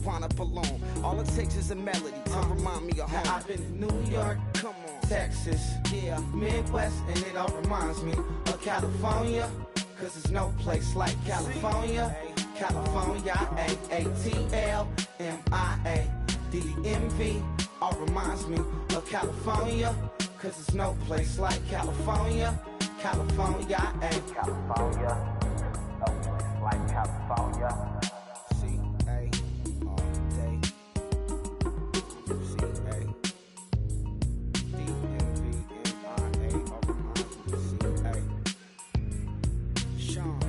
find a balloon. All it takes is a melody to remind me of home. Now I've been to New York, come on, Texas, yeah, Midwest, and it all reminds me of California, cause there's no place like California. California, A-A-T-L-M-I-A-D-D-M-V, all reminds me of California, cause there's no place like California. California, California, no place like California. C-A, all day, C-A, D-M-V-M-I-A, all reminds me of C-A. Sean.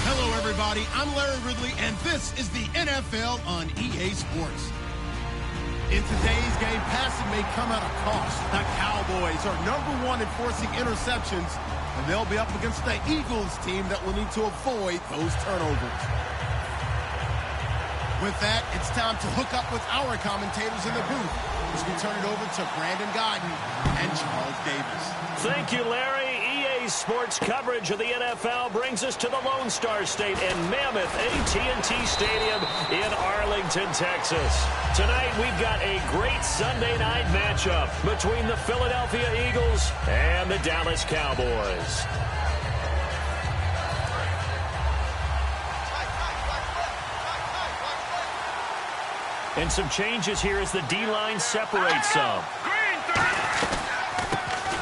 Hello, everybody. I'm Larry Ridley, and this is the NFL on EA Sports. In today's game, passing may come at a cost. The Cowboys are #1 in forcing interceptions, and they'll be up against the Eagles team that will need to avoid those turnovers. With that, it's time to hook up with our commentators in the booth as we turn it over to Brandon Godden and Charles Davis. Thank you, Larry. EA Sports coverage of the NFL brings us to the Lone Star State and Mammoth AT&T Stadium in Arlington, Texas. Tonight, we've got a great Sunday night matchup between the Philadelphia Eagles and the Dallas Cowboys. And some changes here as the D-line separates some.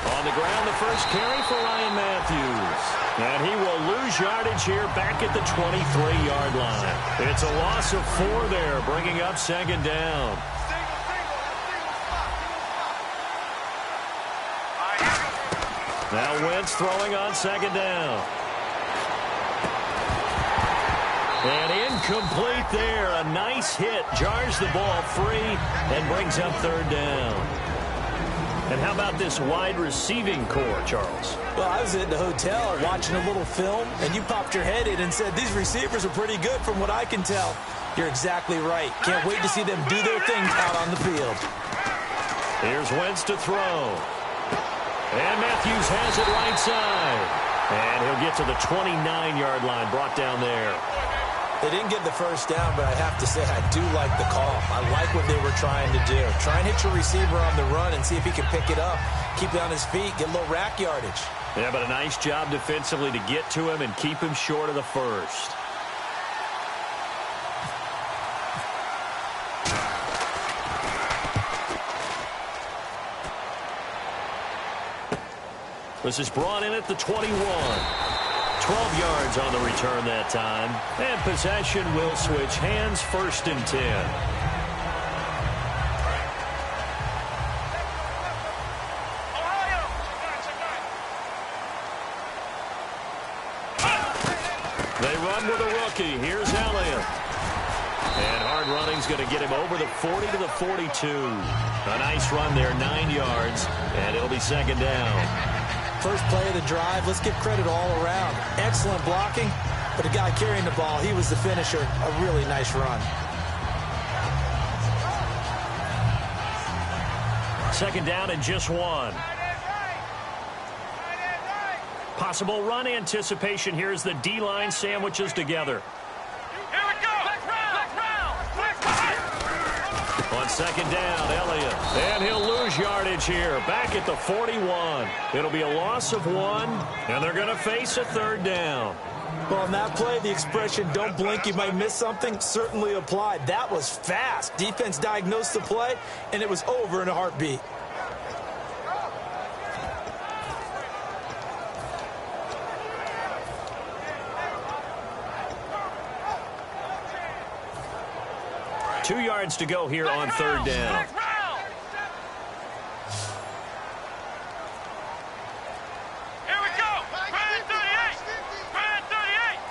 On the ground, the first carry for Ryan Matthews. And he will lose yardage here back at the 23-yard line. It's a loss of 4 there, bringing up second down. Now Wentz throwing on second down. And incomplete there. A nice hit. Jars the ball free and brings up third down. And how about this wide receiving core, Charles? Well, I was at the hotel watching a little film, and you popped your head in and said, these receivers are pretty good from what I can tell. You're exactly right. Can't wait to see them do their thing out on the field. Here's Wentz to throw. And Matthews has it right side. And he'll get to the 29-yard line, brought down there. They didn't get the first down, but I have to say I do like the call. I like what they were trying to do. Try and hit your receiver on the run and see if he can pick it up, keep it on his feet, get a little rack yardage. Yeah, but a nice job defensively to get to him and keep him short of the first. This is brought in at the 21. 12 yards on the return that time. And possession will switch hands, first and 10. They run with a rookie. Here's Elliott. And hard running's going to get him over the 40 to the 42. A nice run there, 9 yards. And it'll be second down. First play of the drive, let's give credit all around. Excellent blocking, but the guy carrying the ball, he was the finisher. A really nice run. Second down and just 1. Possible run anticipation here as the D-line sandwiches together. On second down, Elliott. And he'll lose yardage here. Back at the 41. It'll be a loss of 1, and they're going to face a third down. Well, on that play, the expression, don't blink, you might miss something, certainly applied. That was fast. Defense diagnosed the play, and it was over in a heartbeat. Two yards to go here on third down.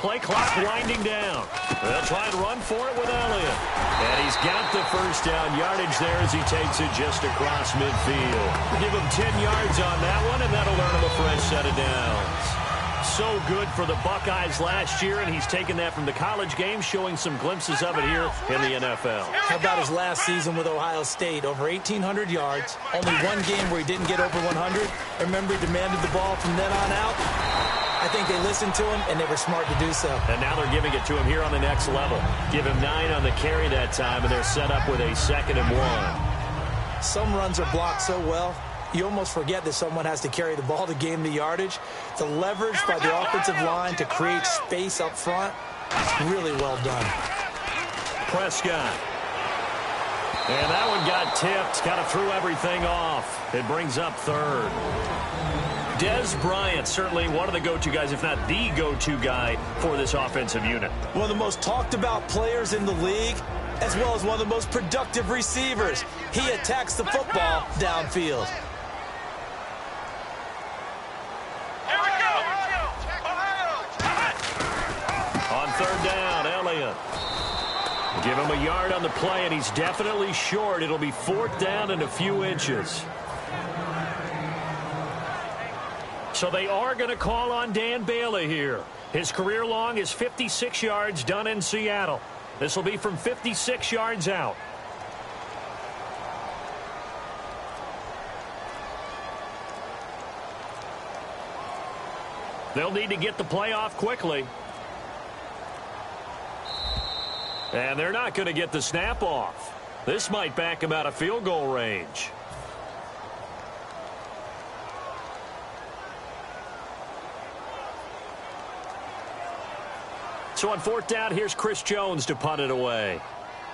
Play clock winding down. They'll try and run for it with Elliott. And he's got the first down yardage there as he takes it just across midfield. Give him 10 yards on that one, and that'll earn him a fresh set of downs. So good for the Buckeyes last year, and he's taken that from the college game, showing some glimpses of it here in the NFL. How about his last season with Ohio State? Over 1,800 yards, only one game where he didn't get over 100. Remember, he demanded the ball from then on out. I think they listened to him, and they were smart to do so. And now they're giving it to him here on the next level. Give him 9 on the carry that time, and they're set up with a 2nd and 1. Some runs are blocked so well, you almost forget that someone has to carry the ball to gain the yardage. The leverage by the offensive line to create space up front, really well done. Prescott. And that one got tipped, kind of threw everything off. It brings up 3rd. Des Bryant, certainly one of the go-to guys, if not the go-to guy for this offensive unit. One of the most talked about players in the league, as well as one of the most productive receivers. He attacks the football downfield. On 3rd down, Elliott. Give him a yard on the play, and he's definitely short. It'll be 4th down and a few inches. So they are going to call on Dan Bailey here. His career long is 56 yards done in Seattle. This will be from 56 yards out. They'll need to get the play off quickly. And they're not going to get the snap off. This might back him out of field goal range. So on 4th down, here's Chris Jones to punt it away.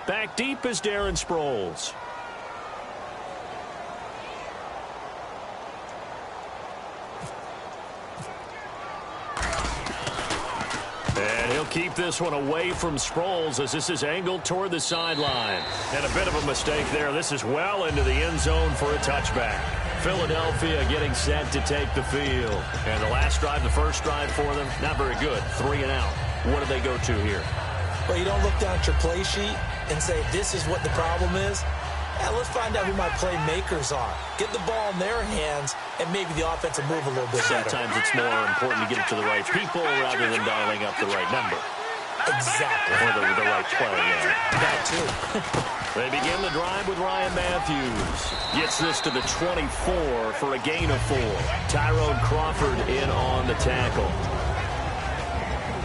Back deep is Darren Sproles. And he'll keep this one away from Sproles as this is angled toward the sideline. And a bit of a mistake there. This is well into the end zone for a touchback. Philadelphia getting set to take the field. And the last drive, the first drive for them, not very good. 3 and out. What do they go to here? Well, you don't look down at your play sheet and say, this is what the problem is. Let's find out who my playmakers are. Get the ball in their hands, and maybe the offense will move a little bit better. Sometimes it's more important to get it to the right people rather than dialing up the right number. Exactly. Or the right play, yeah. That too. They begin the drive with Ryan Matthews. Gets this to the 24 for a gain of 4. Tyrone Crawford in on the tackle.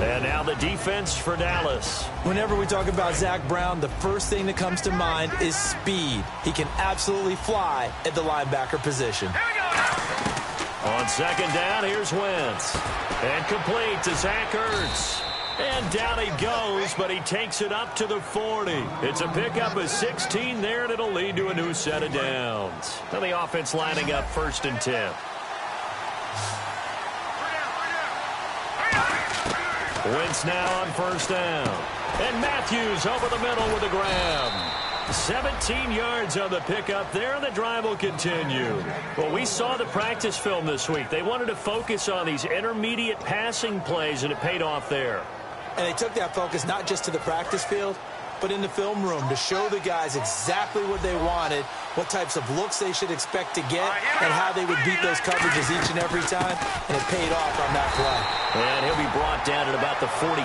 And now the defense for Dallas. Whenever we talk about Zach Brown, the first thing that comes to mind is speed. He can absolutely fly at the linebacker position. On 2nd down, here's Wentz. And complete to Zach Ertz. And down he goes, but he takes it up to the 40. It's a pickup of 16 there, and it'll lead to a new set of downs. Now the offense lining up 1st and 10. Wentz now on 1st down. And Matthews over the middle with a grab. 17 yards on the pickup there, and the drive will continue. Well, we saw the practice film this week. They wanted to focus on these intermediate passing plays, and it paid off there. And they took that focus not just to the practice field, but in the film room to show the guys exactly what they wanted, what types of looks they should expect to get, and how they would beat those coverages each and every time, and it paid off on that play. And he'll be brought down at about the 42.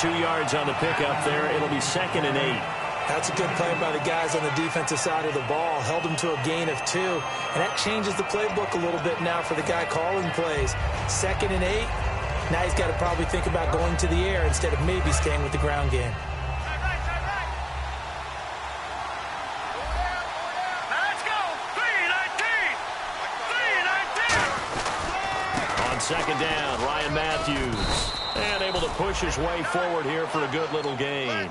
2 yards on the pickup there. It'll be 2nd and 8. That's a good play by the guys on the defensive side of the ball. Held him to a gain of 2, and that changes the playbook a little bit now for the guy calling plays. 2nd and 8. Now he's got to probably think about going to the air instead of maybe staying with the ground game. On 2nd down, Ryan Matthews. And able to push his way forward here for a good little gain.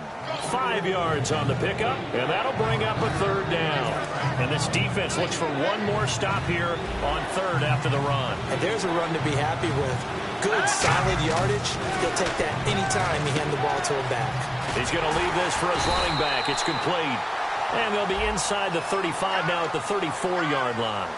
5 yards on the pickup, and that'll bring up a 3rd down. And this defense looks for one more stop here on 3rd after the run. And there's a run to be happy with. Good, solid yardage. He'll take that anytime he hand the ball to a back. He's going to leave this for his running back. It's complete. And they'll be inside the 35 now at the 34-yard line.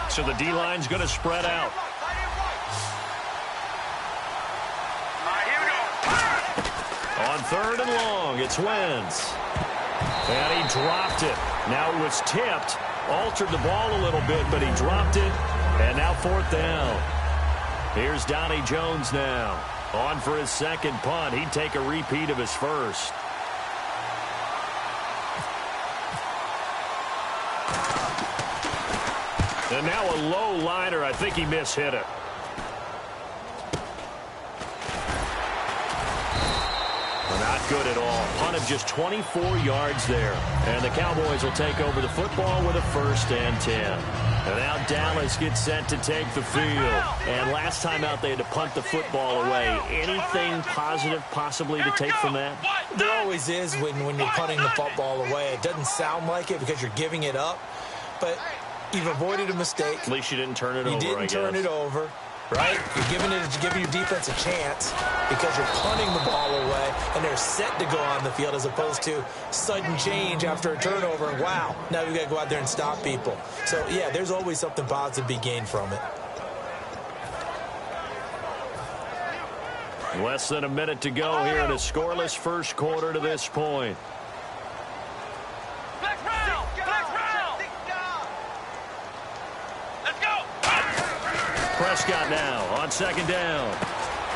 So the D-line's going to spread out. On 3rd and long, it's Wentz. And he dropped it. Now it was tipped. Altered the ball a little bit, but he dropped it. And now 4th down. Here's Donnie Jones now. On for his second punt. He'd take a repeat of his first. And now a low liner. I think he mishit it. Not good at all. Punt of just 24 yards there. And the Cowboys will take over the football with a 1st and 10. And now Dallas gets set to take the field. And last time out they had to punt the football away. Anything positive possibly to take from that? There always is when you're punting the football away. It doesn't sound like it because you're giving it up. But you've avoided a mistake. At least you didn't turn it over, You didn't turn it over. Right? You're giving your defense a chance because you're punting the ball away and they're set to go on the field as opposed to sudden change after a turnover. And wow, now we've got to go out there and stop people. So, yeah, there's always something positive to be gained from it. Less than a minute to go here in a scoreless first quarter to this point. Prescott now on 2nd down.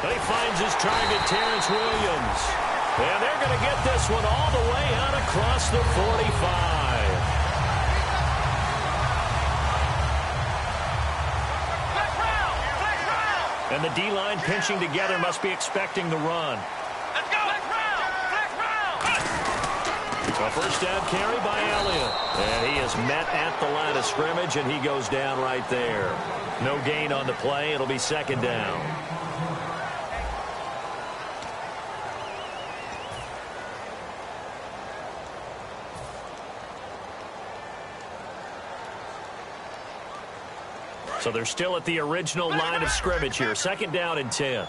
He finds his target, Terrence Williams. And they're going to get this one all the way out across the 45. And the D-line pinching together must be expecting the run. A 1st down carry by Elliott. And he is met at the line of scrimmage, and he goes down right there. No gain on the play. It'll be 2nd down. So they're still at the original line of scrimmage here. 2nd down and 10.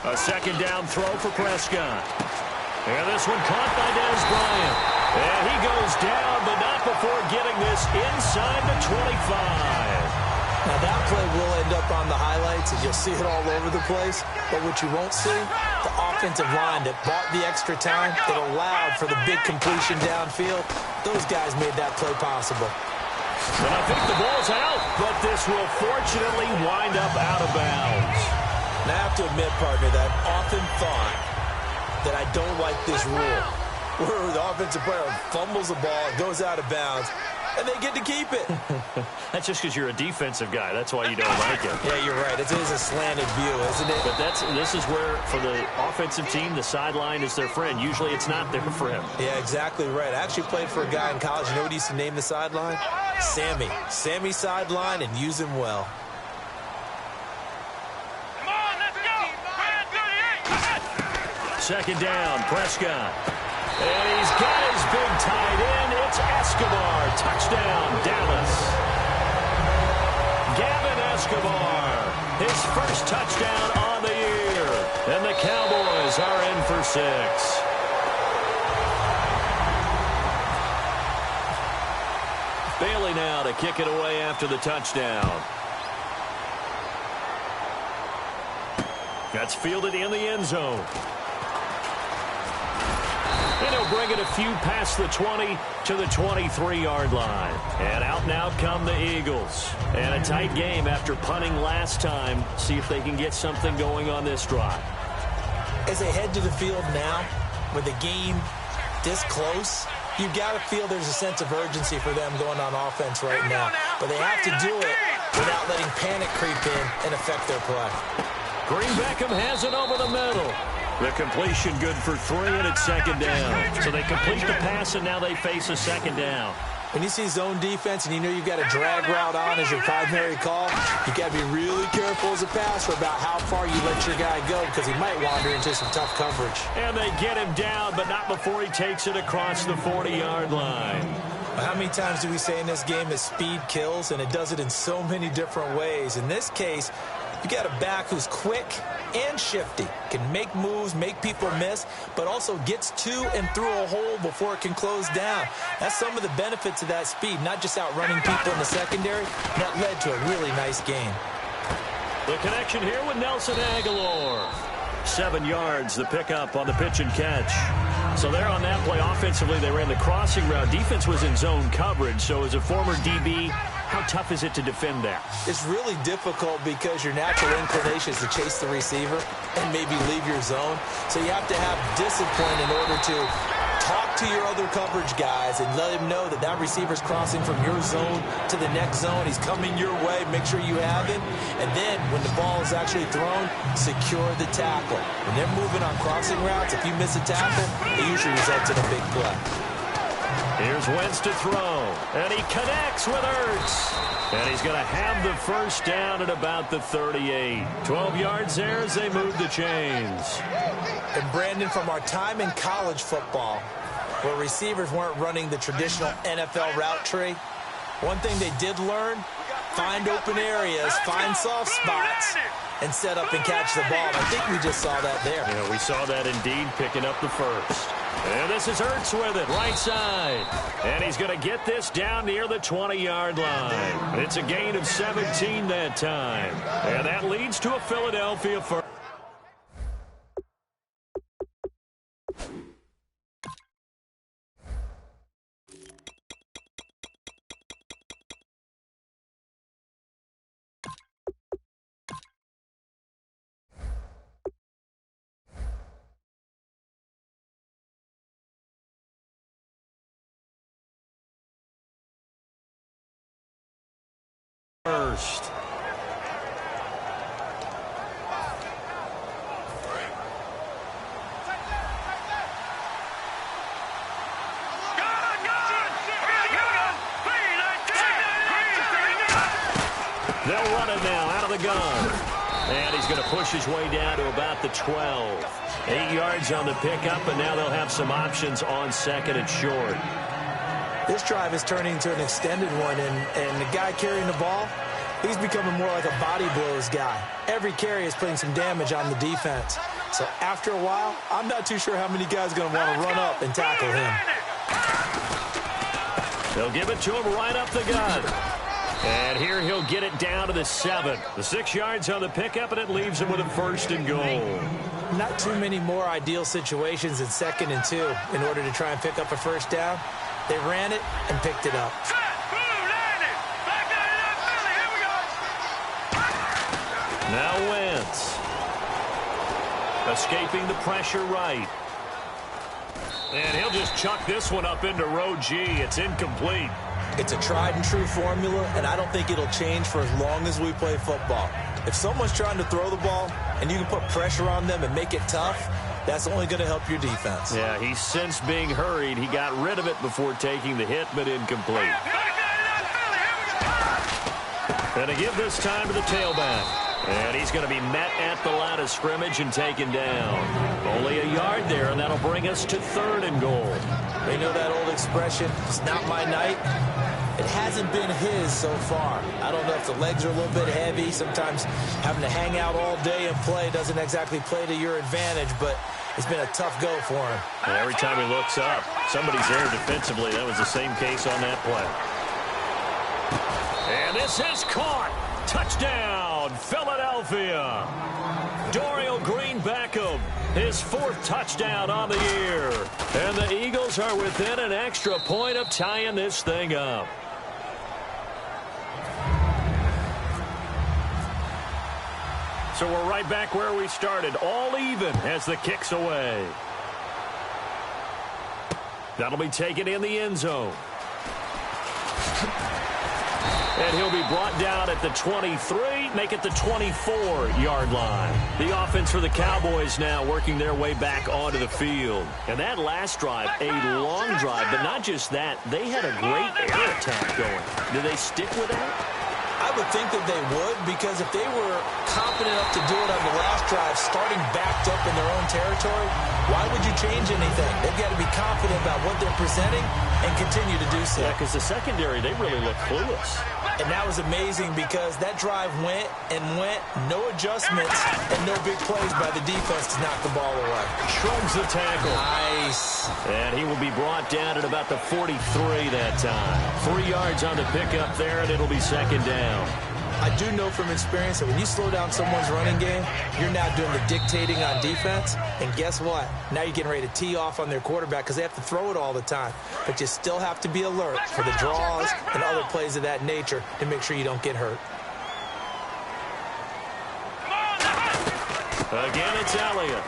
A 2nd down throw for Prescott. And this one caught by Dez Bryant. And he goes down, but not before getting this inside the 25. Now that play will end up on the highlights, and you'll see it all over the place. But what you won't see, the offensive line that bought the extra time, that allowed for the big completion downfield, those guys made that play possible. And I think the ball's out, but this will fortunately wind up out of bounds. And I have to admit, partner, that I've often thought that I don't like this rule, where the offensive player fumbles the ball, goes out of bounds, and they get to keep it. That's just because you're a defensive guy. That's why you don't like it. Yeah, you're right. It is a slanted view, isn't it? But this is where, for the offensive team, the sideline is their friend. Usually it's not there for him. Yeah, exactly right. I actually played for a guy in college. You know what he used to name the sideline? Sammy. Sammy sideline, and use him well. 2nd down, Prescott. And he's got his big tight end. It's Escobar. Touchdown, Dallas. Gavin Escobar, his first touchdown on the year. And the Cowboys are in for 6. Bailey now to kick it away after the touchdown. That's fielded in the end zone. And he'll bring it a few past the 20 to the 23-yard line. And out come the Eagles. And a tight game after punting last time. See if they can get something going on this drive. As they head to the field now, with the game this close, you've got to feel there's a sense of urgency for them going on offense right now. But they have to do it without letting panic creep in and affect their play. Green Beckham has it over the middle. The completion good for 3, and it's 2nd down. So they complete the pass, and now they face a 2nd down. When you see zone defense and you know you've got a drag route on as your primary call, you've got to be really careful as a passer about how far you let your guy go because he might wander into some tough coverage. And they get him down, but not before he takes it across the 40-yard line. How many times do we say in this game that speed kills, and it does it in so many different ways? In this case, you got a back who's quick and shifty, can make moves, make people miss, but also gets to and through a hole before it can close down. That's some of the benefits of that speed, not just outrunning people in the secondary. That led to a really nice game. The connection here with Nelson Aguilar. 7 yards, the pickup on the pitch and catch. So there on that play, offensively, they ran the crossing route. Defense was in zone coverage. So as a former DB, how tough is it to defend that? It's really difficult because your natural inclination is to chase the receiver and maybe leave your zone. So you have to have discipline in order to talk to your other coverage guys and let him know that that receiver's crossing from your zone to the next zone. He's coming your way. Make sure you have him. And then when the ball is actually thrown, secure the tackle. When they're moving on crossing routes, if you miss a tackle, it usually results in a big play. Here's Wentz to throw, and he connects with Ertz. And he's going to have the first down at about the 38. 12 yards there as they move the chains. And Brandon, from our time in college football, where receivers weren't running the traditional NFL route tree, one thing they did learn, find open areas, find soft spots, and set up and catch the ball. I think we just saw that there. Yeah, we saw that indeed, picking up the first. And this is Ertz with it, right side. And he's going to get this down near the 20-yard line. It's a gain of 17 that time. And that leads to a Philadelphia first. They'll run it now out of the gun. And he's going to push his way down to about the 12. 8 yards on the pickup, and now they'll have some options on second and short. This drive is turning into an extended one, and the guy carrying the ball, he's becoming more like a body blows guy. Every carry is putting some damage on the defense. So after a while, I'm not too sure how many guys are going to want to run up and tackle him. They'll give it to him right up the gut. And here he'll get it down to the 7. The 6 yards on the pickup, and it leaves him with a first and goal. Not too many more ideal situations in 2nd and 2 in order to try and pick up a first down. They ran it and picked it up. Now Wentz. Escaping the pressure right. And he'll just chuck this one up into row G. It's incomplete. It's a tried-and-true formula, and I don't think it'll change for as long as we play football. If someone's trying to throw the ball and you can put pressure on them and make it tough, that's only going to help your defense. Yeah, he's since being hurried. He got rid of it before taking the hit, but incomplete. And to give this time to the tailback. And he's going to be met at the line of scrimmage and taken down. Only a yard there, and that'll bring us to 3rd and goal. They know that old expression, it's not my night. It hasn't been his so far. I don't know if the legs are a little bit heavy. Sometimes having to hang out all day and play doesn't exactly play to your advantage, but it's been a tough go for him. And every time he looks up, somebody's there defensively. That was the same case on that play. And this is caught. Touchdown, Philadelphia. Dorial Green Beckham, his 4th touchdown on the year. And the Eagles are within an extra point of tying this thing up. So we're right back where we started, all even as the kick's away. That'll be taken in the end zone. And he'll be brought down at the 23, make it the 24-yard line. The offense for the Cowboys now working their way back onto the field. And that last drive, a long drive, but not just that, they had a great air attack going. Do they stick with that? I would think that they would, because if they were confident enough to do it on the last drive, starting backed up in their own territory, why would you change anything? They've got to be confident about what they're presenting and continue to do so. Yeah, because the secondary, they really look clueless. And that was amazing because that drive went and went, no adjustments and no big plays by the defense to knock the ball away. Shrugs the tackle. Nice. And he will be brought down at about the 43 that time. 3 yards on the pickup there, and it'll be 2nd down. I do know from experience that when you slow down someone's running game, you're now doing the dictating on defense. And guess what? Now you're getting ready to tee off on their quarterback because they have to throw it all the time. But you still have to be alert for the draws and other plays of that nature to make sure you don't get hurt. Again, it's Elliott.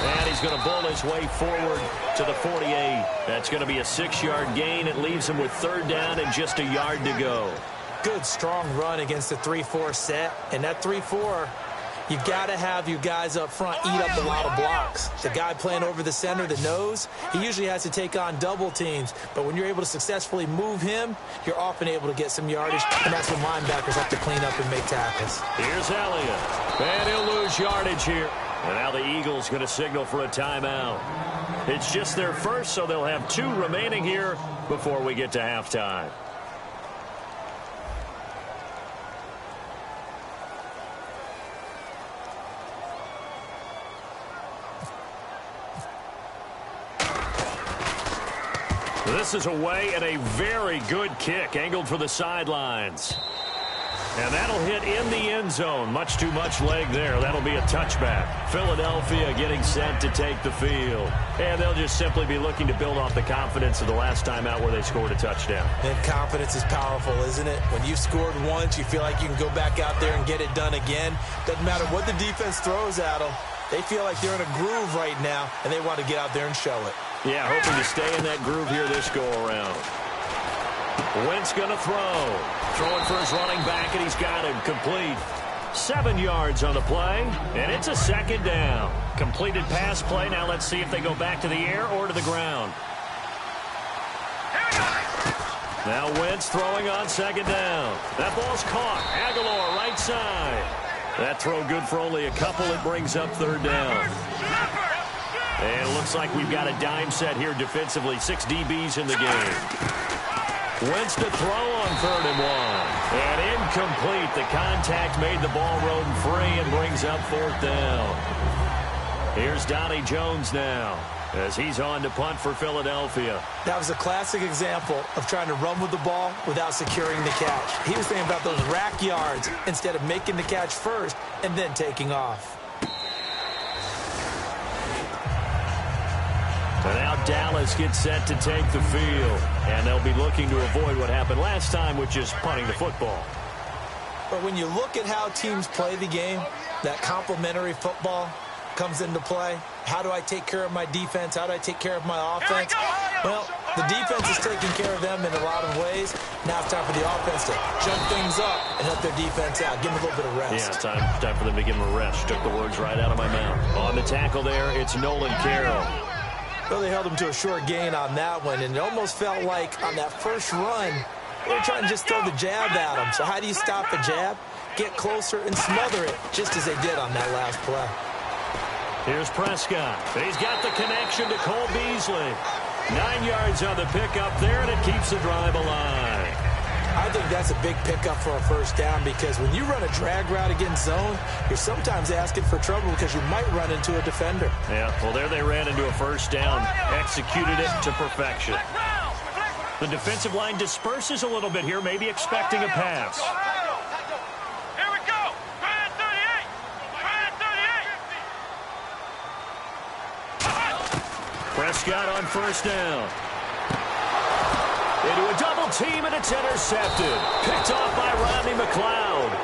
And he's going to bull his way forward to the 48. That's going to be a 6-yard gain. It leaves him with 3rd down and just a yard to go. Good, strong run against the 3-4 set. And that 3-4, you've got to have your guys up front eat up a lot of blocks. The guy playing over the center, the nose, he usually has to take on double teams. But when you're able to successfully move him, you're often able to get some yardage. And that's when linebackers have to clean up and make tackles. Here's Elliott. And he'll lose yardage here. And now the Eagles going to signal for a timeout. It's just their first, so they'll have 2 remaining here before we get to halftime. This is away and a very good kick angled for the sidelines. And that'll hit in the end zone. Much too much leg there. That'll be a touchback. Philadelphia getting set to take the field. And they'll just simply be looking to build off the confidence of the last time out where they scored a touchdown. And confidence is powerful, isn't it? When you've scored once, you feel like you can go back out there and get it done again. Doesn't matter what the defense throws at them. They feel like they're in a groove right now, and they want to get out there and show it. Yeah, hoping to stay in that groove here this go-around. Wentz going to throw. Throwing for his running back, and he's got him complete. 7 yards on the play, and it's a 2nd down. Completed pass play. Now let's see if they go back to the air or to the ground. Now Wentz throwing on 2nd down. That ball's caught. Aguilar right side. That throw good for only a couple. It brings up 3rd down. And it looks like we've got a dime set here defensively. 6 DBs in the game. Wentz to throw on 3rd and 1. And incomplete. The contact made the ball rodent free and brings up 4th down. Here's Donnie Jones now as he's on to punt for Philadelphia. That was a classic example of trying to run with the ball without securing the catch. He was thinking about those rack yards instead of making the catch first and then taking off. And now Dallas gets set to take the field. And they'll be looking to avoid what happened last time, which is punting the football. But when you look at how teams play the game, that complementary football comes into play. How do I take care of my defense? How do I take care of my offense? Well, the defense is taking care of them in a lot of ways. Now it's time for the offense to jump things up and help their defense out. Give them a little bit of rest. Yeah, time for them to give them a rest. Took the words right out of my mouth. On the tackle there, it's Nolan Carroll. Well, they held him to a short gain on that one, and it almost felt like on that first run, they were trying to just throw the jab at him. So how do you stop the jab? Get closer and smother it, just as they did on that last play. Here's Prescott. He's got the connection to Cole Beasley. 9 yards on the pickup there, and it keeps the drive alive. I think that's a big pickup for a first down because when you run a drag route against zone, you're sometimes asking for trouble because you might run into a defender. Yeah, well, there they ran into a first down, executed it to perfection. The defensive line disperses a little bit here, maybe expecting a pass. Here we go. Try at 38. Try at 38. Prescott on first down. Into a double team, and it's intercepted. Picked off by Rodney McLeod.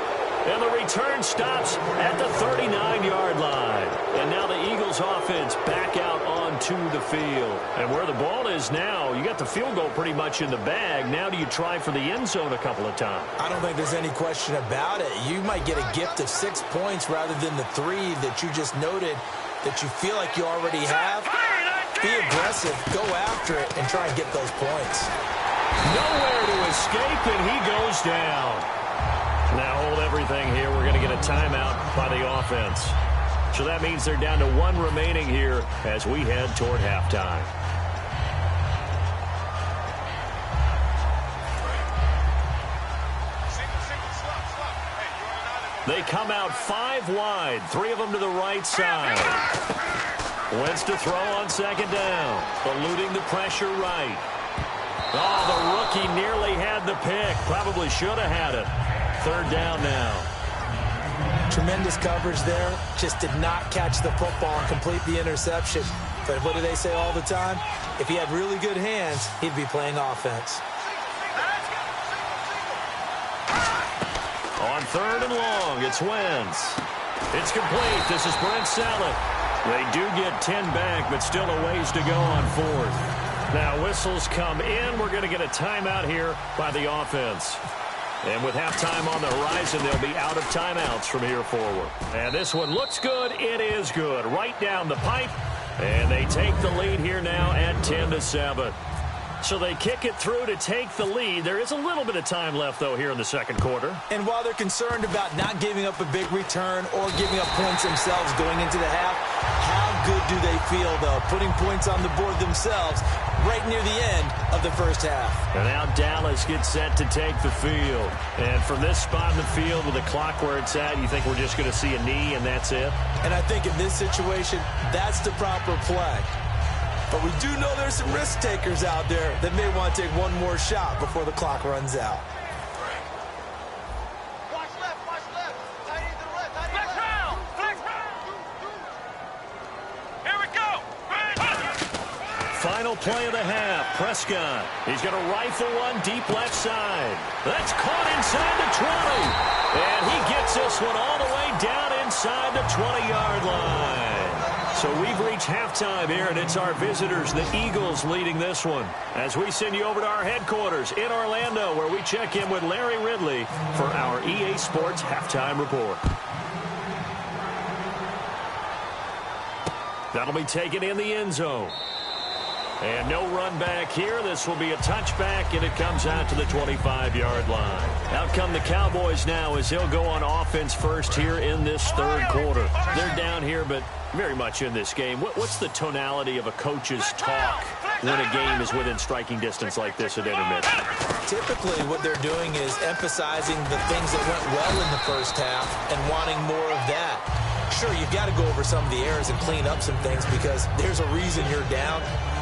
And the return stops at the 39-yard line. And now the Eagles offense back out onto the field. And where the ball is now, you got the field goal pretty much in the bag. Now do you try for the end zone a couple of times? I don't think there's any question about it. You might get a gift of 6 points rather than the 3 that you just noted that you feel like you already have. Be aggressive, go after it, and try and get those points. Nowhere to escape, and he goes down. Now hold everything here. We're going to get a timeout by the offense. So that means they're down to 1 remaining here as we head toward halftime. They come out 5 wide, 3 of them to the right side. Wentz to throw on second down, eluding the pressure right. Oh, the rookie nearly had the pick. Probably should have had it. third down now. Tremendous coverage there. Just did not catch the football and complete the interception. But what do they say all the time? If he had really good hands, he'd be playing offense. On third and long, it's Wentz. It's complete. This is Brent Saleh. They do get 10 back, but still a ways to go on fourth. Now whistles come in. We're going to get a timeout here by the offense. And with halftime on the horizon, they'll be out of timeouts from here forward. And this one looks good. It is good. Right down the pipe. And they take the lead here now at 10-7. So they kick it through to take the lead. There is a little bit of time left, though, here in the second quarter. And while they're concerned about not giving up a big return or giving up points themselves going into the half, how good do they feel, though, putting points on the board themselves right near the end of the first half? And now Dallas gets set to take the field. And from this spot in the field with the clock where it's at, you think we're just going to see a knee and that's it? And I think in this situation, that's the proper play. But we do know there's some risk takers out there that may want to take one more shot before the clock runs out. Watch left, tight end to the left, tight end flex round, flex round. Here we go. Final play of the half, Prescott. He's going to rifle one deep left side. That's caught inside the 20. And he gets this one all the way down inside the 20-yard line. So we've reached halftime here, and it's our visitors, the Eagles, leading this one. As we send you over to our headquarters in Orlando, where we check in with Larry Ridley for our EA Sports Halftime Report. That'll be taken in the end zone. And no run back here. This will be a touchback, and it comes out to the 25-yard line. Out come the Cowboys now as they'll go on offense first here in this third quarter. They're down here, but very much in this game. What's the tonality of a coach's talk when a game is within striking distance like this at intermission? Typically, what they're doing is emphasizing the things that went well in the first half and wanting more of that. Sure, you've got to go over some of the errors and clean up some things because there's a reason you're down.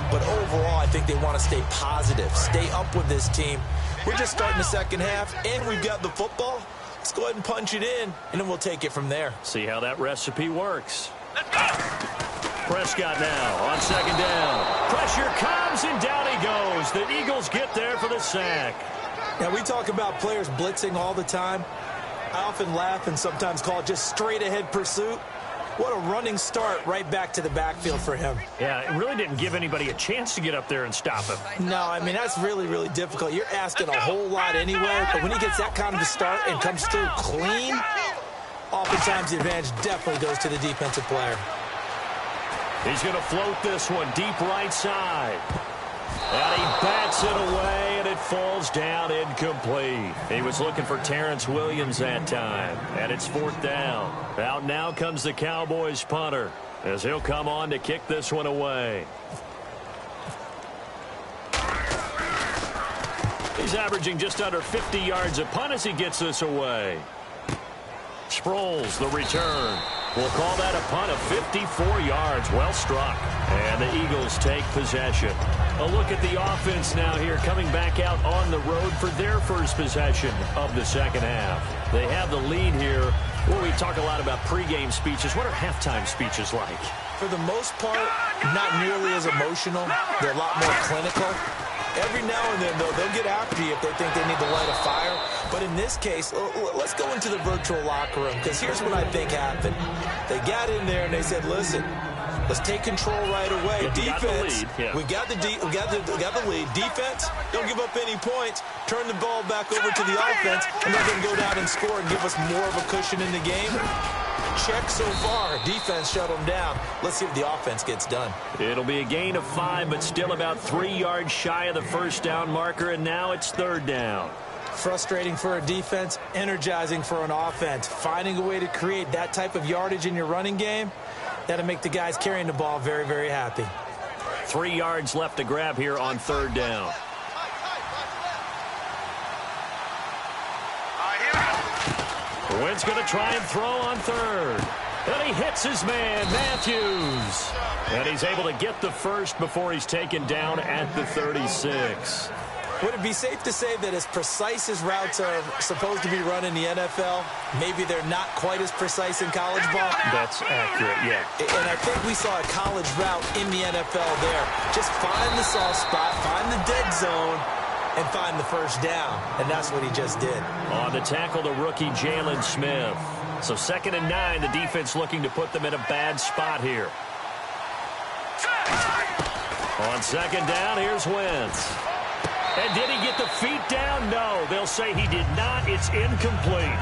But overall, I think they want to stay positive, stay up with this team. We're just starting the second half, and we've got the football. Let's go ahead and punch it in, and then we'll take it from there. See how that recipe works. Prescott now on second down. Pressure comes, and down he goes. The Eagles get there for the sack. Now, we talk about players blitzing all the time. I often laugh and sometimes call it just straight-ahead pursuit. What a running start right back to the backfield for him. Yeah, it really didn't give anybody a chance to get up there and stop him. No, I mean, that's really, really difficult. You're asking a whole lot anyway, but when he gets that kind of a start and comes through clean, oftentimes the advantage definitely goes to the defensive player. He's going to float this one deep right side. And he bats it away, and it falls down incomplete. He was looking for Terrence Williams that time, and it's fourth down. Out now comes the Cowboys punter, as he'll come on to kick this one away. He's averaging just under 50 yards a punt as he gets this away. Sproles, the return. We'll call that a punt of 54 yards. Well struck. And the Eagles take possession. A look at the offense now here, coming back out on the road for their first possession of the second half. They have the lead here. Well, we talk a lot about pregame speeches. What are halftime speeches like? For the most part, not nearly as emotional. They're a lot more clinical. Every now and then, though, they'll get after you if they think they need to light a fire. But in this case, let's go into the virtual locker room, because here's what I think happened. They got in there and they said, listen, let's take control right away. Defense, we got the lead. Defense, don't give up any points. Turn the ball back over to the offense and let them go down and score and give us more of a cushion in the game. Check so far. Defense shut them down. Let's see if the offense gets done. It'll be a gain of 5, but still about 3 yards shy of the first down marker, and now it's third down. Frustrating for a defense, energizing for an offense. Finding a way to create that type of yardage in your running game, that'll make the guys carrying the ball very, very happy. 3 yards left to grab here on third down. Wentz going to try and throw on third. And he hits his man, Matthews. And he's able to get the first before he's taken down at the 36. Would it be safe to say that as precise as routes are supposed to be run in the NFL, maybe they're not quite as precise in college ball? That's accurate, yeah. And I think we saw a college route in the NFL there. Just find the soft spot, find the dead zone, and find the first down. And that's what he just did. On the tackle, the rookie Jalen Smith. So 2nd and 9, the defense looking to put them in a bad spot here. On 2nd down, here's Wentz. And did he get the feet down? No. They'll say he did not. It's incomplete.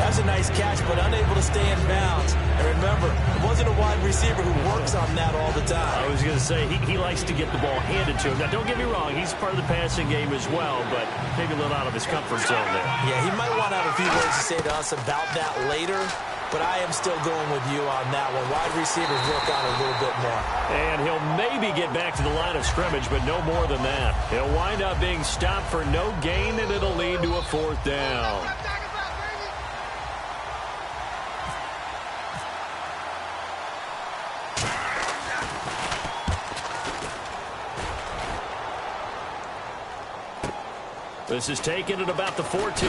That's a nice catch, but unable to stay in bounds. And remember, it wasn't a wide receiver who works on that all the time. I was going to say, he likes to get the ball handed to him. Now, don't get me wrong. He's part of the passing game as well, but maybe a little out of his comfort zone there. Yeah, he might want to have a few words to say to us about that later. But I am still going with you on that one. Wide receivers work on a little bit more. And he'll maybe get back to the line of scrimmage, but no more than that. He'll wind up being stopped for no gain, and it'll lead to a 4th down. This is taken at about the 14.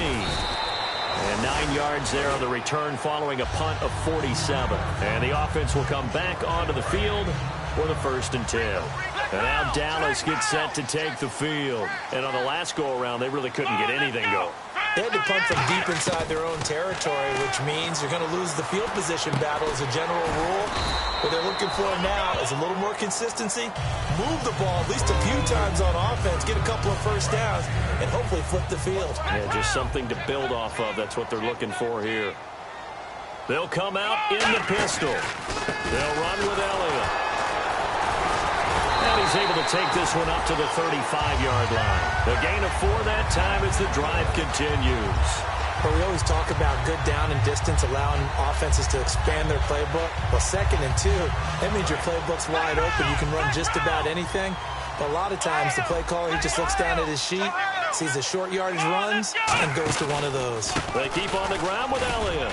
And 9 yards there on the return following a punt of 47. And the offense will come back onto the field for the 1st and 10. And now Dallas gets set to take the field. And on the last go-around, they really couldn't get anything going. They had to punt from deep inside their own territory, which means you're going to lose the field position battle as a general rule. What they're looking for now is a little more consistency, move the ball at least a few times on offense, get a couple of first downs, and hopefully flip the field. Yeah, just something to build off of. That's what they're looking for here. They'll come out in the pistol. They'll run with Elliott. And he's able to take this one up to the 35-yard line. The gain of 4 that time as the drive continues. But we always talk about good down and distance, allowing offenses to expand their playbook. Well, 2nd and 2, that means your playbook's wide open. You can run just about anything. But a lot of times, the play caller, he just looks down at his sheet, sees the short yardage runs, and goes to one of those. They keep on the ground with Elliott.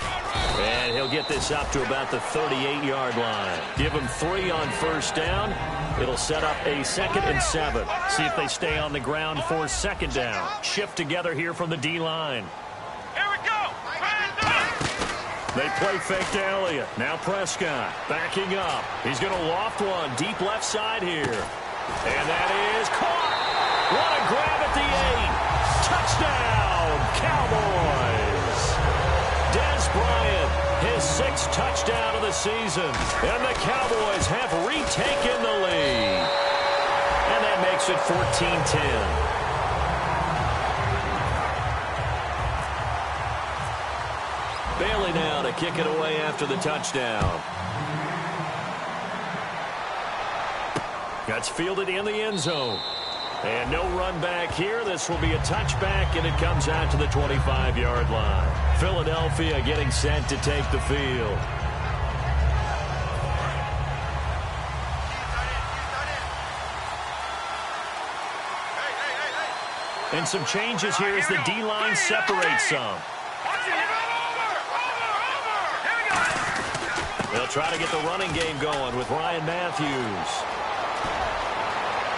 And he'll get this up to about the 38-yard line. Give him 3 on 1st down. It'll set up a 2nd and 7. See if they stay on the ground for 2nd down. Shift together here from the D-line. Here we go. They play fake to Elliott. Now Prescott backing up. He's going to loft one deep left side here. And that is caught. What a grab at the 8. Touchdown, Cowboys. Dez Bryant, his 6th touchdown of the season. And the Cowboys have retaken the lead. And that makes it 14-10. Bailey now to kick it away after the touchdown. That's fielded in the end zone. And no run back here. This will be a touchback, and it comes out to the 25-yard line. Philadelphia getting set to take the field. And some changes here as the D-line separates some. They'll try to get the running game going with Ryan Matthews.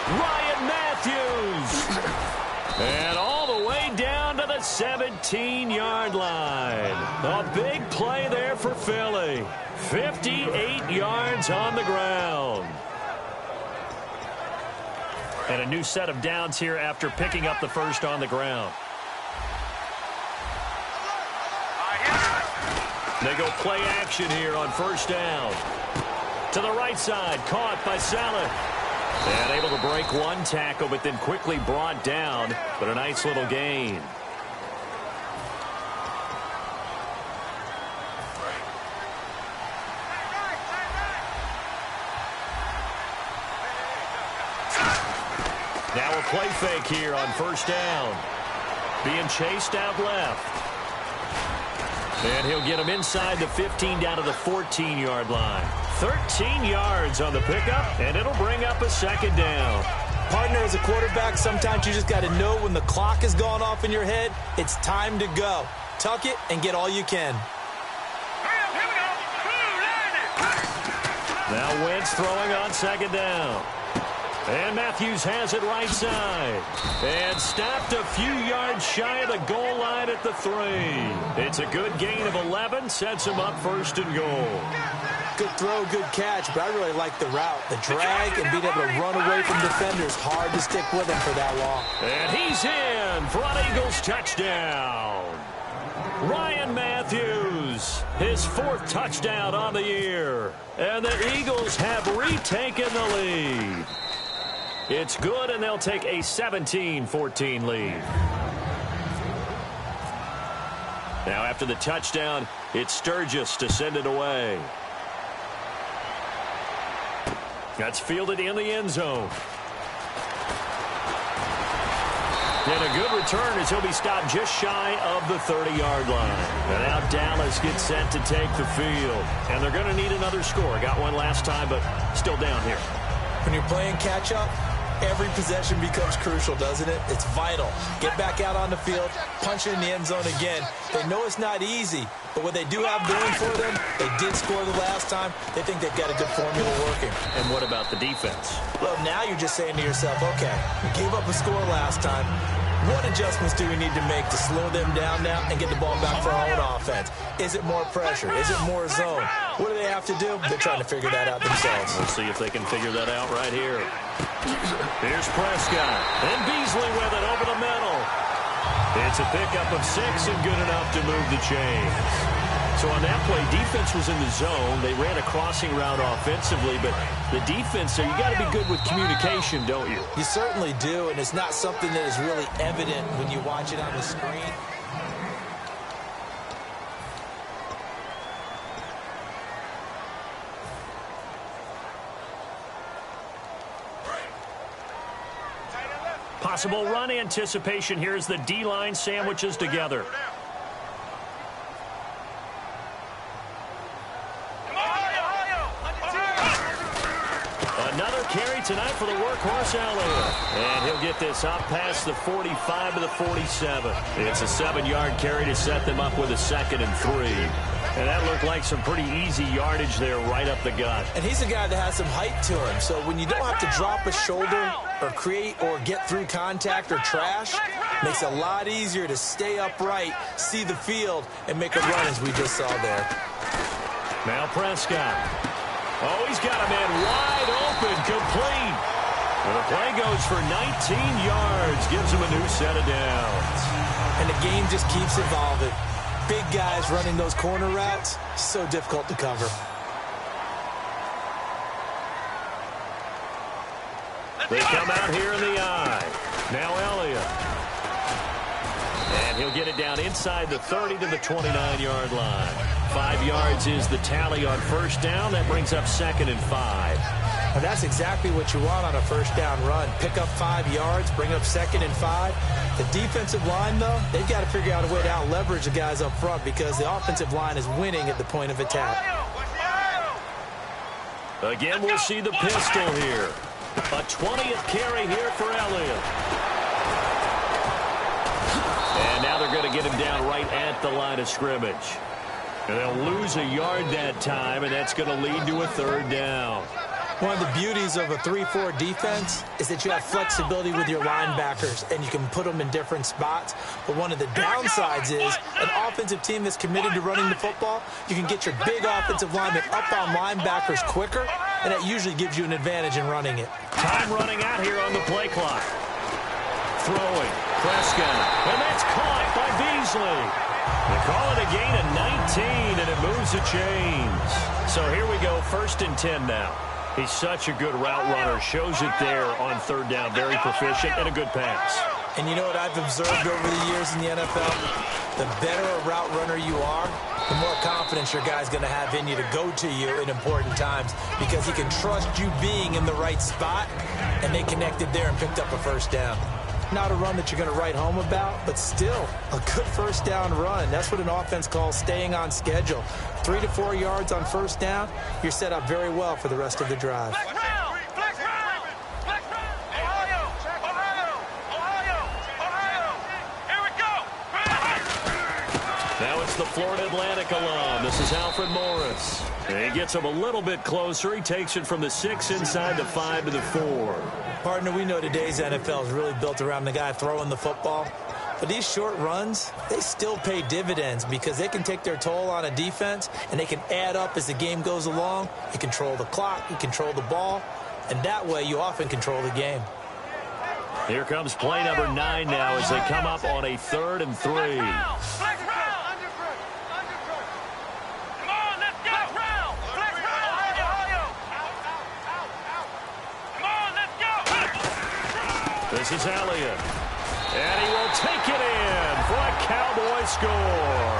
Ryan Matthews! And all the way down to the 17-yard line. A big play there for Philly. 58 yards on the ground. And a new set of downs here after picking up the first on the ground. They go play action here on 1st down. To the right side, caught by Saleh. And able to break one tackle, but then quickly brought down. But a nice little gain. Now a play fake here on 1st down. Being chased out left. And he'll get him inside the 15 down to the 14-yard line. 13 yards on the pickup, and it'll bring up a 2nd down. Partner, as a quarterback, sometimes you just got to know when the clock has gone off in your head, it's time to go. Tuck it and get all you can. Now Wentz throwing on 2nd down. And Matthews has it right side. And stopped a few yards shy of the goal line at the 3. It's a good gain of 11. Sets him up 1st and goal. Good throw, good catch, but I really like the route. The drag and being able to run away from defenders. Hard to stick with him for that long. And he's in for an Eagles touchdown. Ryan Matthews, his 4th touchdown on the year. And the Eagles have retaken the lead. It's good, and they'll take a 17-14 lead. Now, after the touchdown, it's Sturgis to send it away. That's fielded in the end zone. And a good return as he'll be stopped just shy of the 30-yard line. And now Dallas gets set to take the field. And they're going to need another score. Got one last time, but still down here. When you're playing catch-up, every possession becomes crucial, doesn't it? It's vital. Get back out on the field, punch it in the end zone again. They know it's not easy, but what they do have going for them, they did score the last time. They think they've got a good formula working. And what about the defense? Well, now you're just saying to yourself, okay, we gave up a score last time. What adjustments do we need to make to slow them down now and get the ball back for our own offense? Is it more pressure? Is it more zone? What do they have to do? They're trying to figure that out themselves. We'll see if they can figure that out right here. Here's Prescott. And Beasley with it over the middle. It's a pickup of 6 and good enough to move the chains. So on that play, defense was in the zone. They ran a crossing route offensively, but the defense, so you got to be good with communication, don't you? You certainly do, and it's not something that is really evident when you watch it on the screen. Possible run anticipation here as the D-line sandwiches together. Another carry tonight for the workhorse Elliott. And he'll get this up past the 45 to the 47. It's a 7-yard carry to set them up with a 2nd and 3. And that looked like some pretty easy yardage there right up the gut. And he's a guy that has some height to him. So when you don't have to drop a shoulder or create or get through contact or trash, makes it a lot easier to stay upright, see the field, and make a run as we just saw there. Now Prescott. Oh, he's got a man wide open, complete. And the play goes for 19 yards, gives him a new set of downs. And the game just keeps evolving. Big guys running those corner routes, so difficult to cover. They come out here in the eye. Now Elliott. And he'll get it down inside the 30 to the 29-yard line. 5 yards is the tally on 1st down. That brings up 2nd and 5. And that's exactly what you want on a 1st down run. Pick up 5 yards, bring up 2nd and 5. The defensive line, though, they've got to figure out a way to out-leverage the guys up front because the offensive line is winning at the point of attack. Again, we'll see the pistol here. A 20th carry here for Elliott. And now they're going to get him down right at the line of scrimmage. And they'll lose a yard that time, and that's going to lead to a 3rd down. One of the beauties of a 3-4 defense is that you have flexibility with your linebackers, and you can put them in different spots. But one of the downsides is an offensive team that's committed to running the football, you can get your big offensive linemen up on linebackers quicker, and that usually gives you an advantage in running it. Time running out here on the play clock. Throwing. Prescott. And that's caught by Beasley. They call it a gain of 19, and it moves the chains. So here we go, 1st and 10 now. He's such a good route runner. Shows it there on 3rd down. Very proficient and a good pass. And you know what I've observed over the years in the NFL? The better a route runner you are, the more confidence your guy's going to have in you to go to you in important times because he can trust you being in the right spot, and they connected there and picked up a 1st down. Not a run that you're going to write home about, but still a good 1st down run. That's what an offense calls staying on schedule. 3 to 4 yards on 1st down, you're set up very well for the rest of the drive. the Florida Atlantic alum. This is Alfred Morris. He gets him a little bit closer. He takes it from the 6 inside the 5 to the 4. Partner, we know today's NFL is really built around the guy throwing the football. But these short runs, they still pay dividends because they can take their toll on a defense, and they can add up as the game goes along. You control the clock, you control the ball, and that way you often control the game. Here comes play number 9 now as they come up on a 3rd and 3. This is Elliott. And he will take it in for a Cowboy score.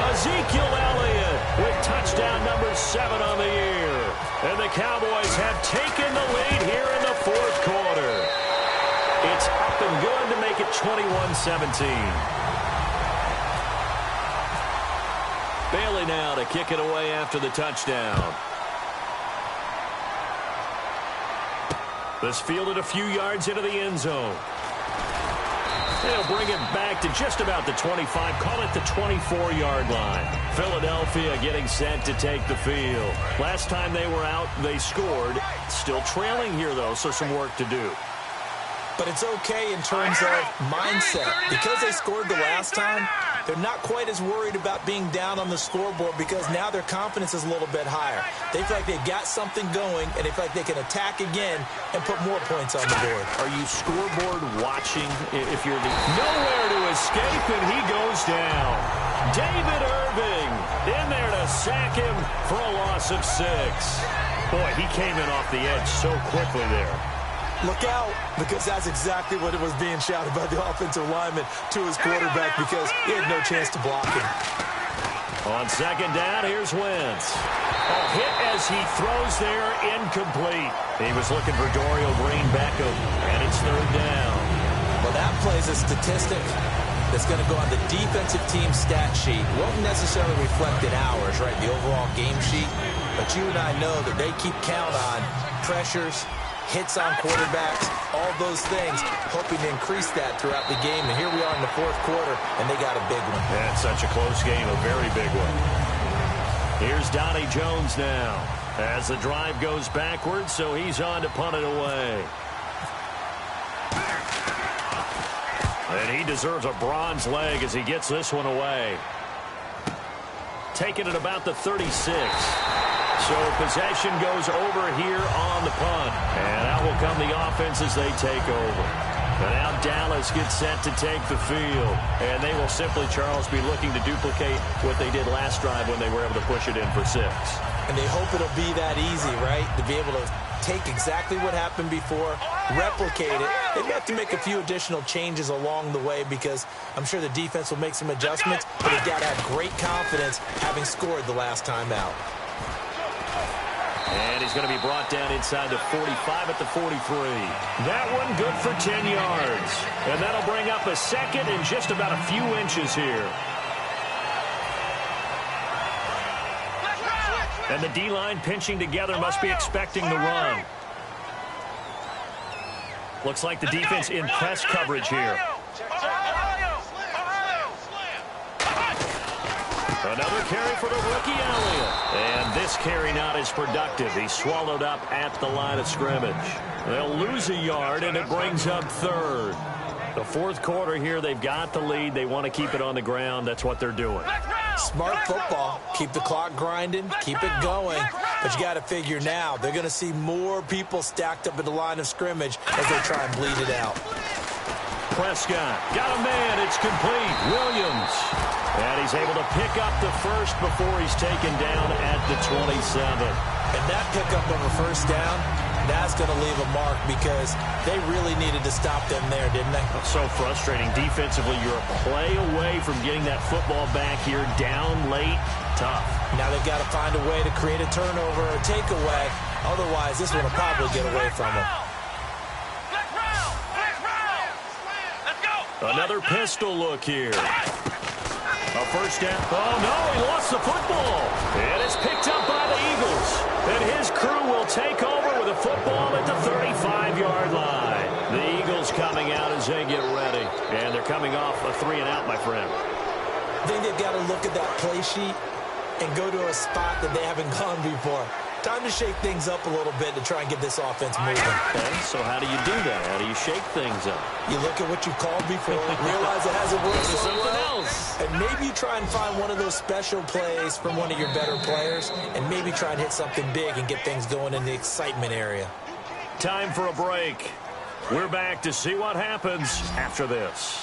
Ezekiel Elliott with touchdown number 7 on the year. And the Cowboys have taken the lead here in the 4th quarter. It's up and good to make it 21-17. Bailey now to kick it away after the touchdown. This fielded a few yards into the end zone. They'll bring it back to just about the 25, call it the 24-yard line. Philadelphia getting set to take the field. Last time they were out, they scored. Still trailing here, though, so some work to do. But it's okay in terms of mindset. Because they scored the last time, they're not quite as worried about being down on the scoreboard because now their confidence is a little bit higher. They feel like they've got something going, and they feel like they can attack again and put more points on the board. Are you scoreboard watching if you're nowhere to escape, and he goes down. David Irving in there to sack him for a loss of 6. Boy, he came in off the edge so quickly there. Look out, because that's exactly what it was being shouted by the offensive lineman to his quarterback because he had no chance to block him. On 2nd down, here's Wentz. A hit as he throws there, incomplete. He was looking for Dorial Green Beckham, and it's 3rd down. Well, that plays a statistic that's going to go on the defensive team stat sheet. Won't necessarily reflect in ours, right, the overall game sheet. But you and I know that they keep count on pressures, hits on quarterbacks, all those things, hoping to increase that throughout the game. And here we are in the 4th quarter, and they got a big one. That's such a close game, a very big one. Here's Donnie Jones now as the drive goes backwards, so he's on to punt it away. And he deserves a bronze leg as he gets this one away. Taking it about the 36. So possession goes over here on the punt. And out will come the offense as they take over. And now Dallas gets set to take the field. And they will simply, Charles, be looking to duplicate what they did last drive when they were able to push it in for 6. And they hope it'll be that easy, right? To be able to take exactly what happened before, replicate it. They have to make a few additional changes along the way because I'm sure the defense will make some adjustments, but they've got to have great confidence having scored the last time out. And he's going to be brought down inside the 45 at the 43. That one good for 10 yards. And that'll bring up a 2nd and just about a few inches here. And the D-line pinching together must be expecting the run. Looks like the defense in press coverage here. Another carry for the rookie Elliott. And this carry not as productive. He's swallowed up at the line of scrimmage. They'll lose a yard, and it brings up 3rd. The 4th quarter here, they've got the lead. They want to keep it on the ground. That's what they're doing. Smart football. Keep the clock grinding. Keep it going. But you got to figure now, they're going to see more people stacked up at the line of scrimmage as they try and bleed it out. Prescott got a man. It's complete. Williams. And he's able to pick up the 1st before he's taken down at the 27. And that pickup of a 1st down, that's going to leave a mark because they really needed to stop them there, didn't they? So frustrating. Defensively, you're a play away from getting that football back here down late. Tough. Now they've got to find a way to create a turnover or takeaway. Otherwise, this one will probably get away from them. Another pistol look here. A 1st down. Oh, no, he lost the football. And it's picked up by the Eagles. And his crew will take over with a football at the 35-yard line. The Eagles coming out as they get ready. And they're coming off a 3-and-out, my friend. think they've got to look at that play sheet and go to a spot that they haven't gone before. Time to shake things up a little bit to try and get this offense moving. Okay, so how do you do that? How do you shake things up? You look at what you've called before, realize it hasn't worked so something well, else. and maybe you try and find one of those special plays from one of your better players, and maybe try and hit something big and get things going in the excitement area. Time for a break. We're back to see what happens after this.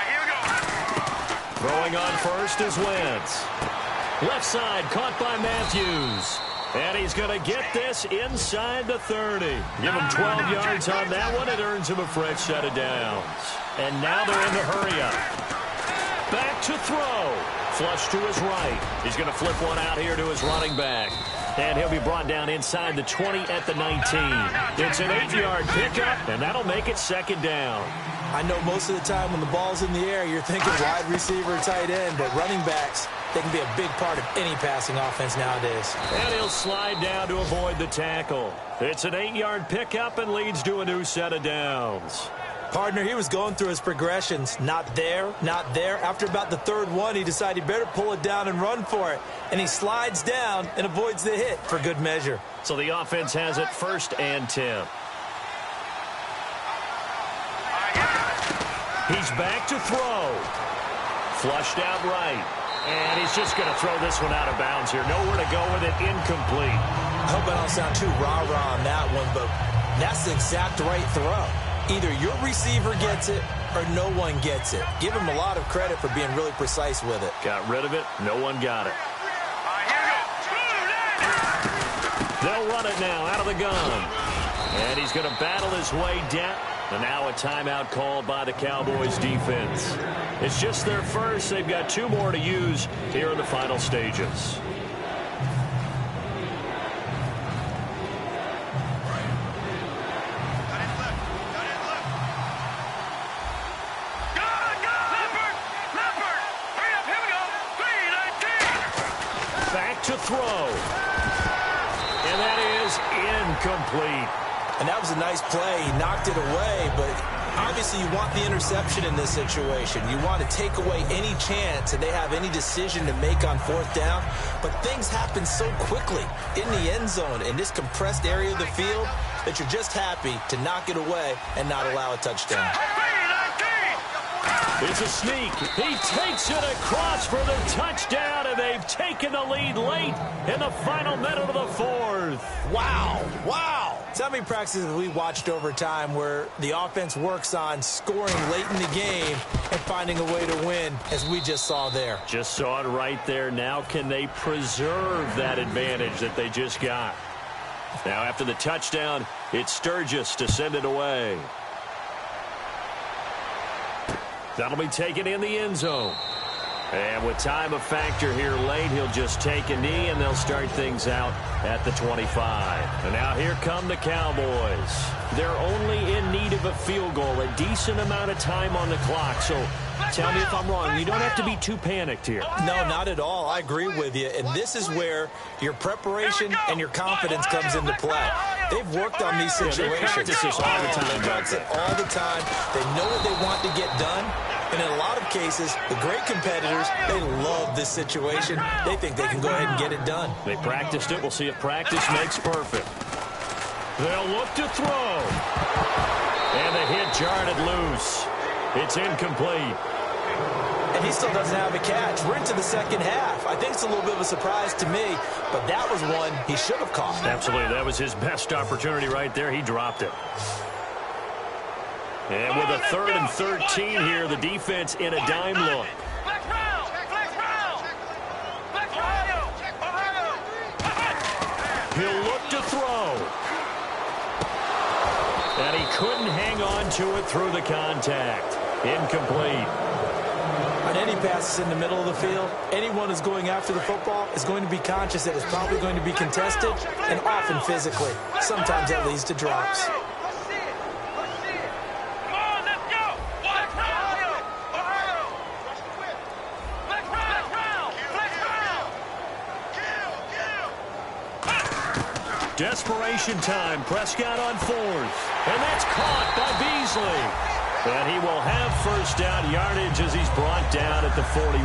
Here we go. Throwing on first is Wentz. Left side caught by Matthews. And he's going to get this inside the 30. Give him 12 yards on that one. It earns him a fresh set of downs. And now they're in the hurry up. Back to throw. Flush to his right. He's going to flip one out here to his running back. And he'll be brought down inside the 20 at the 19. It's an 8-yard pickup, and that'll make it second down. I know most of the time when the ball's in the air, you're thinking wide receiver, tight end, but running backs, they can be a big part of any passing offense nowadays. And he'll slide down to avoid the tackle. It's an 8-yard pickup and leads to a new set of downs. Partner, he was going through his progressions. Not there, not there. After about the third one, he decided he better pull it down and run for it. And he slides down and avoids the hit for good measure. So the offense has it 1st and 10. He's back to throw. Flushed out right. And he's just going to throw this one out of bounds here. Nowhere to go with it. Incomplete. I hope I don't sound too rah-rah on that one, but that's the exact right throw. Either your receiver gets it or no one gets it. Give him a lot of credit for being really precise with it. Got rid of it. No one got it. They'll run it now out of the gun. And he's going to battle his way down. And now a timeout called by the Cowboys defense. It's just their first. They've got 2 more to use here in the final stages. Back to throw. And that is incomplete. And that was a nice play. He knocked it away, but obviously you want the interception in this situation. You want to take away any chance that they have any decision to make on 4th down. But things happen so quickly in the end zone in this compressed area of the field that you're just happy to knock it away and not allow a touchdown. It's a sneak. He takes it across for the touchdown, and they've taken the lead late in the final minute of the 4th. Wow. Wow. So how many practices have we watched over time where the offense works on scoring late in the game and finding a way to win, as we just saw there? Just saw it right there. Now can they preserve that advantage that they just got? Now after the touchdown, it's Sturgis to send it away. That'll be taken in the end zone. And with time a factor here late, he'll just take a knee, and they'll start things out at the 25. And now here come the Cowboys. They're only in need of a field goal, a decent amount of time on the clock. So tell me if I'm wrong. You don't have to be too panicked here. No, not at all. I agree with you. And this is where your preparation and your confidence comes into play. They've worked on these situations. They practice this all the time. They practice it all the time. They know what they want to get done. And in a lot of cases, the great competitors, they love this situation. They think they can go ahead and get it done. They practiced it. We'll see if practice makes perfect. They'll look to throw. And the hit jarred it loose. It's incomplete. And he still doesn't have a catch. We're into the second half. I think it's a little bit of a surprise to me, but that was one he should have caught. Absolutely. That was his best opportunity right there. He dropped it. And with a 3rd and 13 here, the defense in a dime look. He'll look to throw. And he couldn't hang on to it through the contact. Incomplete. On any passes in the middle of the field, anyone who's going after the football is going to be conscious that it's probably going to be contested, and often physically. Sometimes that leads to drops. Desperation time. Prescott on 4th. And that's caught by Beasley. And he will have first down yardage as he's brought down at the 41.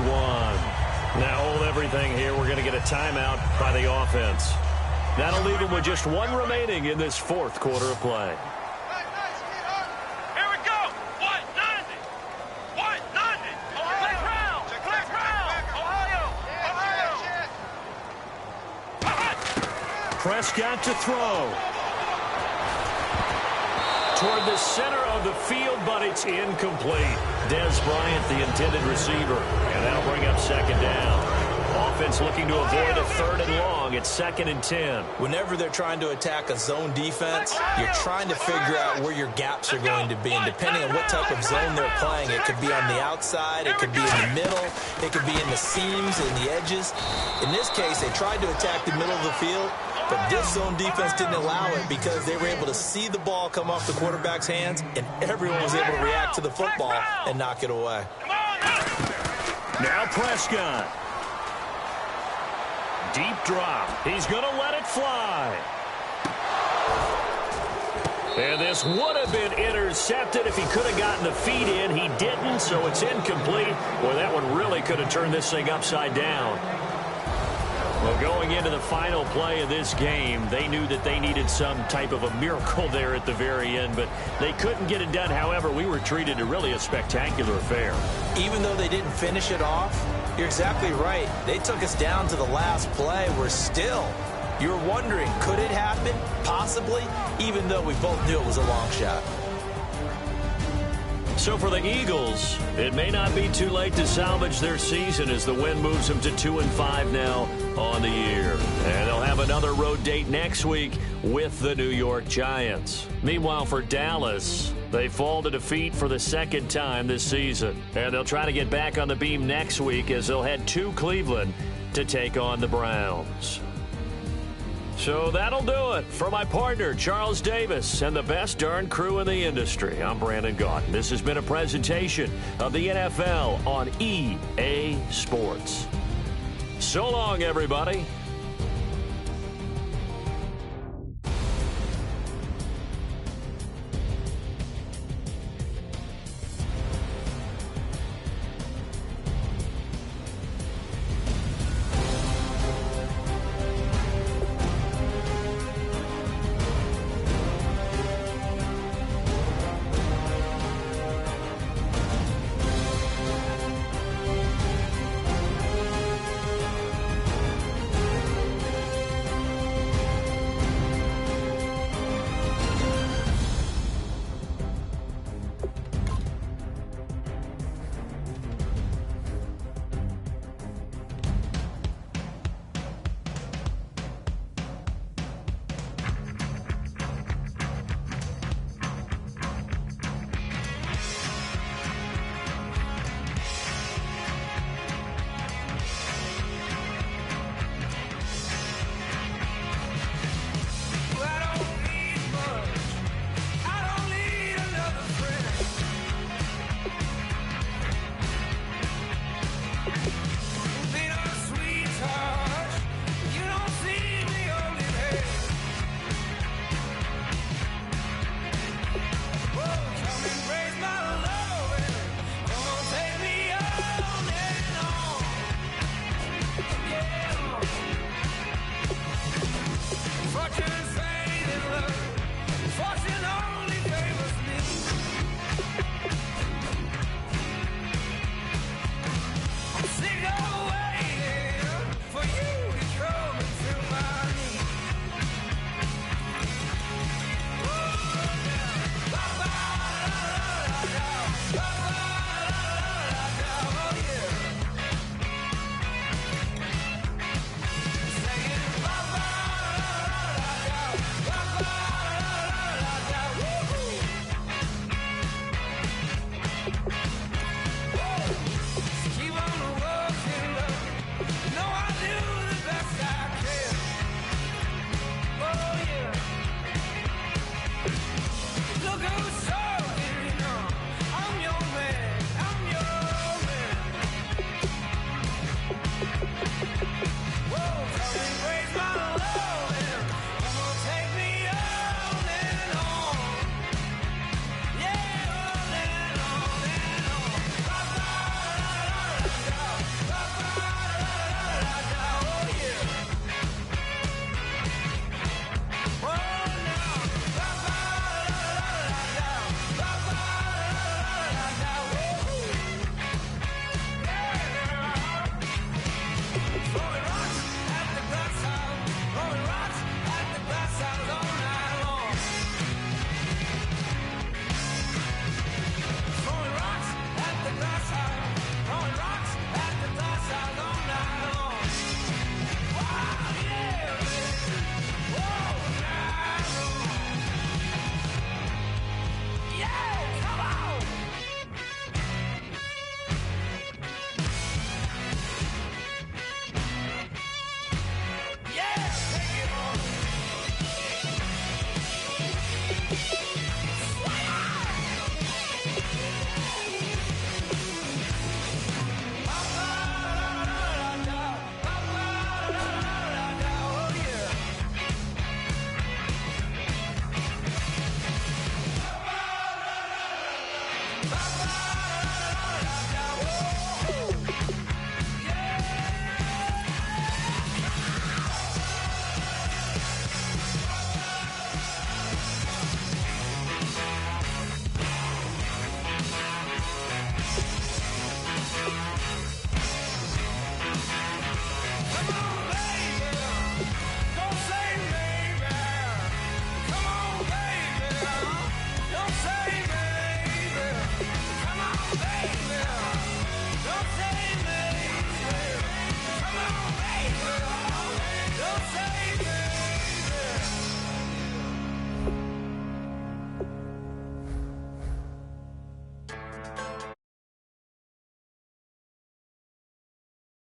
Now hold everything here. We're going to get a timeout by the offense. That'll leave him with just one remaining in this fourth quarter of play. Here we go. What? Nothing. What? Nothing. Click round. Click round. Ohio. Prescott to throw. Toward the center of the field, but it's incomplete. Dez Bryant, the intended receiver, and that'll bring up second down. Offense looking to avoid a third and long. It's 2nd and 10. Whenever they're trying to attack a zone defense, you're trying to figure out where your gaps are going to be. And depending on what type of zone they're playing, it could be on the outside, it could be in the middle, it could be in the seams and the edges. In this case, they tried to attack the middle of the field, but this zone defense didn't allow it because they were able to see the ball come off the quarterback's hands, and everyone was able to react to the football and knock it away. Now Prescott. Deep drop. He's going to let it fly. And this would have been intercepted if he could have gotten the feet in. He didn't, so it's incomplete. Boy, that one really could have turned this thing upside down. Well, going into the final play of this game, they knew that they needed some type of a miracle there at the very end, but they couldn't get it done. However, we were treated to really a spectacular affair. Even though they didn't finish it off, you're exactly right. They took us down to the last play. We're still, you're wondering, could it happen? Possibly, even though we both knew it was a long shot. So for the Eagles, it may not be too late to salvage their season as the win moves them to 2-5 now on the year. And they'll have another road date next week with the New York Giants. Meanwhile, for Dallas, they fall to defeat for the second time this season. And they'll try to get back on the beam next week as they'll head to Cleveland to take on the Browns. So that'll do it. For my partner, Charles Davis, and the best darn crew in the industry, I'm Brandon Gaudin. This has been a presentation of the NFL on EA Sports. So long, everybody.